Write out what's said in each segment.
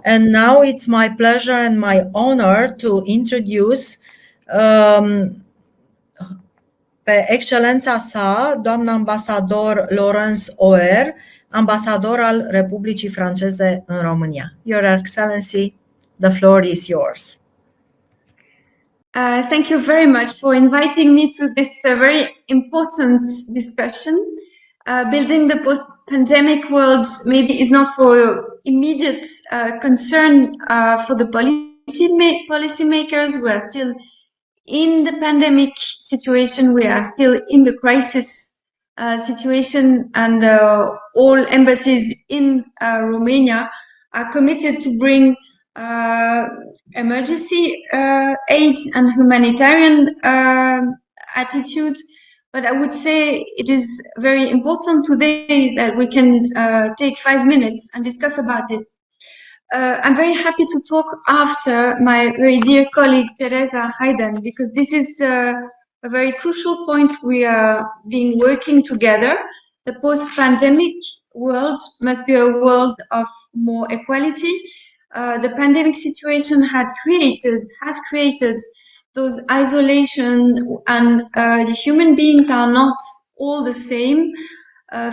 And now it's my pleasure and my honor to introduce pe excelența sa, doamna ambasador Laurence Auer, ambasador al Republicii Franceze în România. Your Excellency, the floor is yours. Thank you very much for inviting me to this very important discussion. Building the post-pandemic world maybe is not for immediate concern for the policymakers. We are still in the pandemic situation. We are still in the crisis situation, and all embassies in Romania are committed to bring emergency aid and humanitarian attitude. But I would say it is very important today that we can take 5 minutes and discuss about it. I'm very happy to talk after my very dear colleague Teresa Hayden, because this is a very crucial point. We are being working together. The post-pandemic world must be a world of more equality. The pandemic situation has created those isolation, and the human beings are not all the same.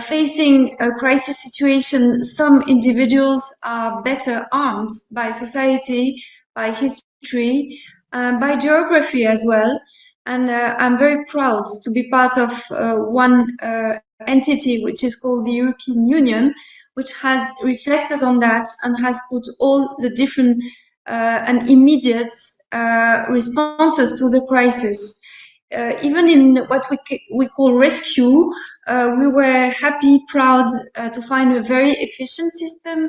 Facing a crisis situation, some individuals are better armed by society, by history, by geography as well. And I'm very proud to be part of one entity which is called the European Union, which has reflected on that and has put all the different and immediate responses to the crisis. Even in what we call rescue, we were proud to find a very efficient system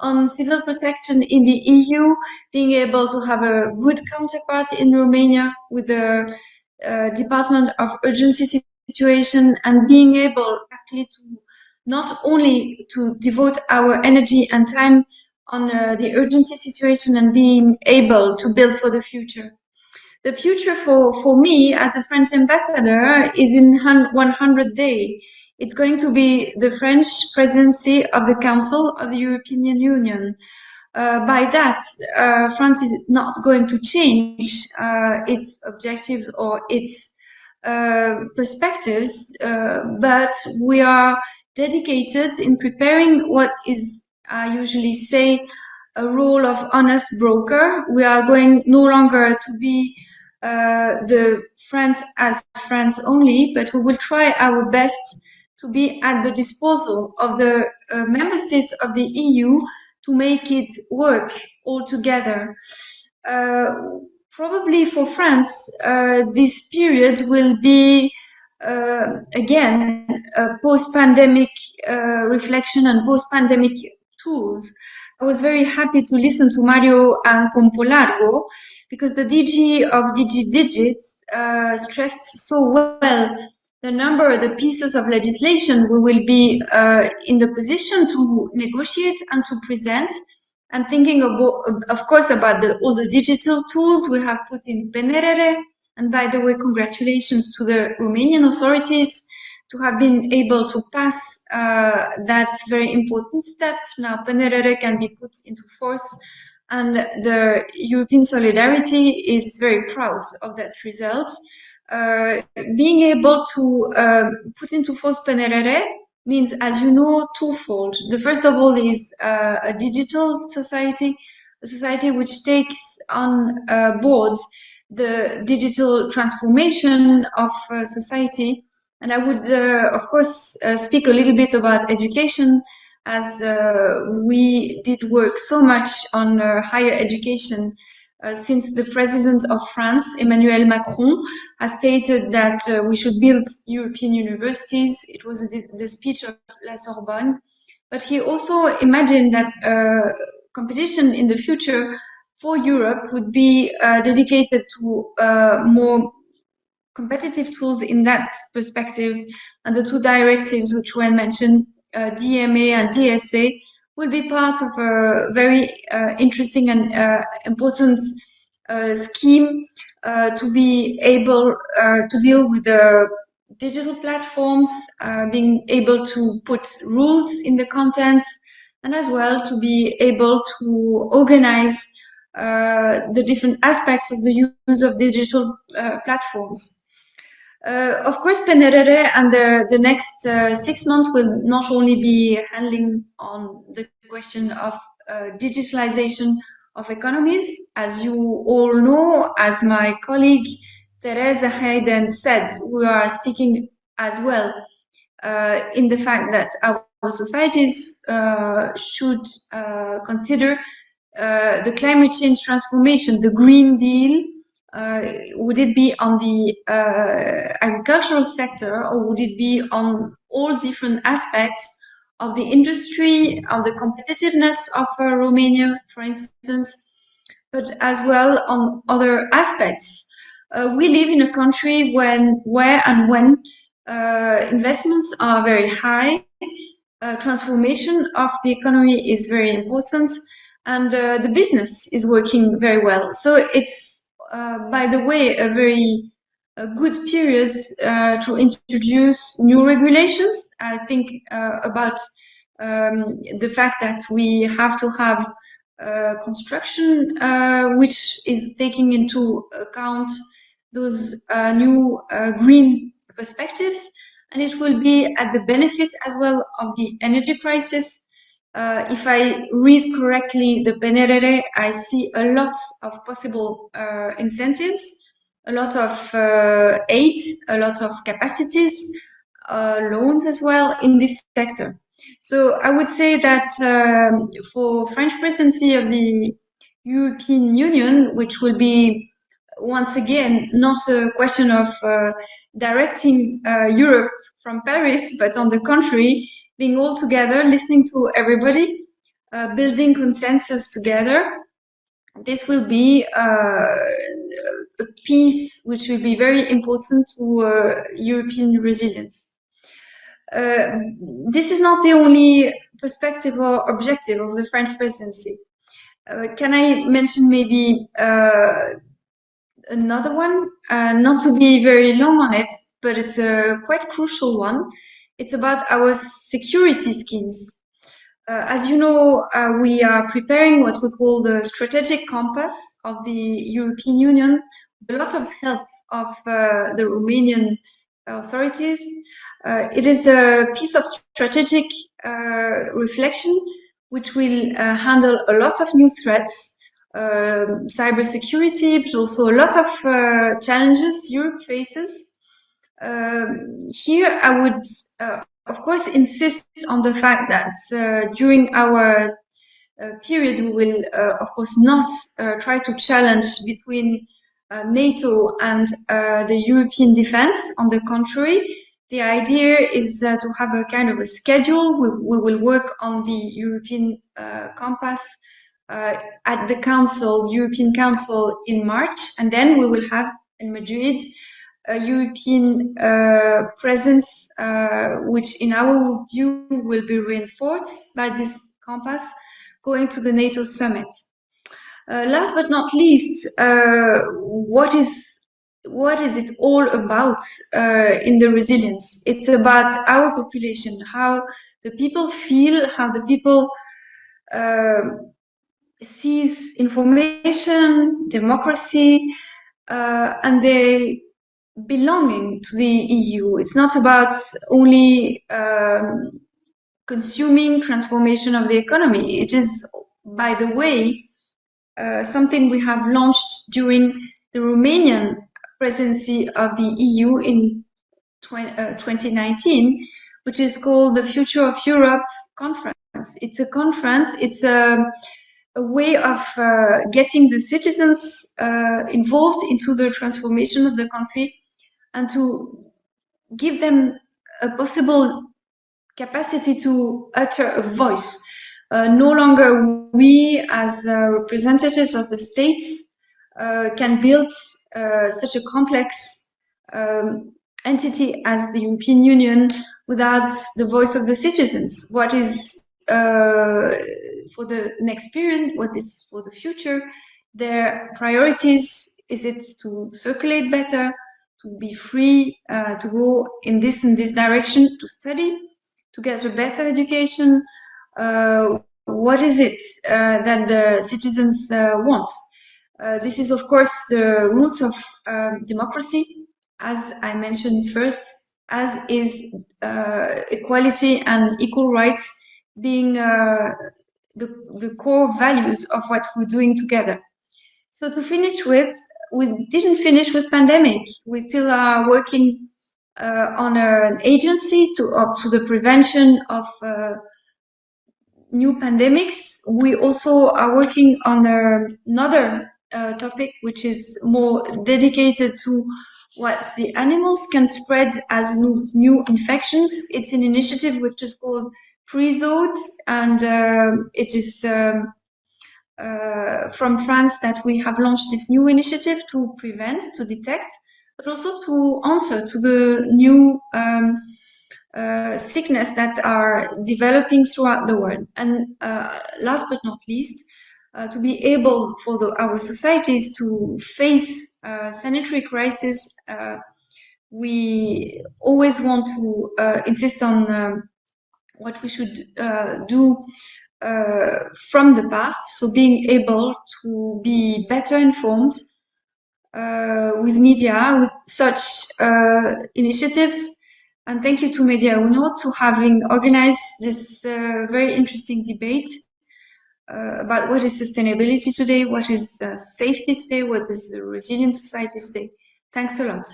on civil protection in the EU, being able to have a good counterpart in Romania with the Department of Urgency Situation, and being able actually to not only to devote our energy and time on the urgency situation and being able to build for the future. The future for me as a French ambassador is in 100 days. It's going to be the French presidency of the Council of the European Union. By that, France is not going to change its objectives or its perspectives, but we are dedicated in preparing what is, I usually say, a role of honest broker. We are going no longer to be the France as France only, but we will try our best to be at the disposal of the member states of the EU to make it work all together. Probably for France, this period will be again a post-pandemic reflection and post-pandemic tools. I was very happy to listen to Mario and Compolargo, because the DG of DG Digits stressed so well the number, the pieces of legislation we will be in the position to negotiate and to present. I'm thinking of course about all the digital tools we have put in PNRR. And by the way, congratulations to the Romanian authorities to have been able to pass that very important step. Now PNRR can be put into force, and the European Solidarity is very proud of that result. Being able to put into force PNRR means, as you know, twofold. The first of all is a digital society, a society which takes on board the digital transformation of society. And I would, of course, speak a little bit about education, as we did work so much on higher education since the President of France, Emmanuel Macron, has stated that we should build European universities. It was the speech of La Sorbonne. But he also imagined that competition in the future for Europe would be dedicated to more competitive tools in that perspective. And the two directives which were mentioned, DMA and DSA, will be part of a very interesting and important scheme to be able to deal with the digital platforms, being able to put rules in the contents, and as well to be able to organize the different aspects of the use of digital platforms. Of course, PNRR and the next 6 months will not only be handling on the question of digitalization of economies. As you all know, as my colleague Teresa Hayden said, we are speaking as well in the fact that our societies should consider the climate change transformation, the Green Deal. Would it be on the agricultural sector, or would it be on all different aspects of the industry, of the competitiveness of Romania, for instance, but as well on other aspects? We live in a country where and when investments are very high, transformation of the economy is very important, and the business is working very well. So it's, by the way, a very good period to introduce new regulations. I think about the fact that we have to have construction which is taking into account those new green perspectives, and it will be at the benefit as well of the energy crisis. If I read correctly the PNRR, I see a lot of possible incentives, a lot of aid, a lot of capacities, loans as well in this sector. So I would say that for French presidency of the European Union, which will be once again not a question of directing Europe from Paris, but on the contrary, being all together, listening to everybody, building consensus together. This will be a piece which will be very important to European resilience. This is not the only perspective or objective of the French presidency. Can I mention maybe another one? Not to be very long on it, but it's a quite crucial one. It's about our security schemes. As you know, we are preparing what we call the strategic compass of the European Union, with a lot of help of the Romanian authorities. It is a piece of strategic reflection which will handle a lot of new threats, cybersecurity, but also a lot of challenges Europe faces. Here, I would, of course, insist on the fact that during our period, we will, of course, not try to challenge between NATO and the European defense. On the contrary, the idea is to have a kind of a schedule. We will work on the European compass at the Council, European Council in March, and then we will have in Madrid a European presence, which in our view will be reinforced by this compass, going to the NATO summit. Last but not least, what is it all about in the resilience? It's about our population, how the people feel, how the people sees information, democracy, and they belonging to the EU. It's not about only consuming transformation of the economy. It is, by the way, something we have launched during the Romanian presidency of the EU in 2019, which is called the Future of Europe Conference. It's a conference, it's a way of getting the citizens involved into the transformation of the country and to give them a possible capacity to utter a voice. No longer we, as representatives of the states, can build such a complex entity as the European Union without the voice of the citizens. What is for the next period, what is for the future, their priorities? Is it to circulate better, to be free, to go in this and this direction, to study, to get a better education, what is it that the citizens want? This is, of course, the roots of democracy, as I mentioned first, as is equality and equal rights being the core values of what we're doing together. So to finish with, we didn't finish with pandemic. We still are working on an agency to the prevention of new pandemics. We also are working on another topic, which is more dedicated to what the animals can spread as new infections. It's an initiative which is called Pre-Zode, and it is from France that we have launched this new initiative to prevent, to detect, but also to answer to the new sickness that are developing throughout the world. And last but not least, to be able for our societies to face sanitary crisis, we always want to insist on what we should do from the past. So being able to be better informed with media, with such initiatives. And thank you to Media Uno to having organized this very interesting debate about what is sustainability today, what is safety today, what is a resilient society today. Thanks a lot.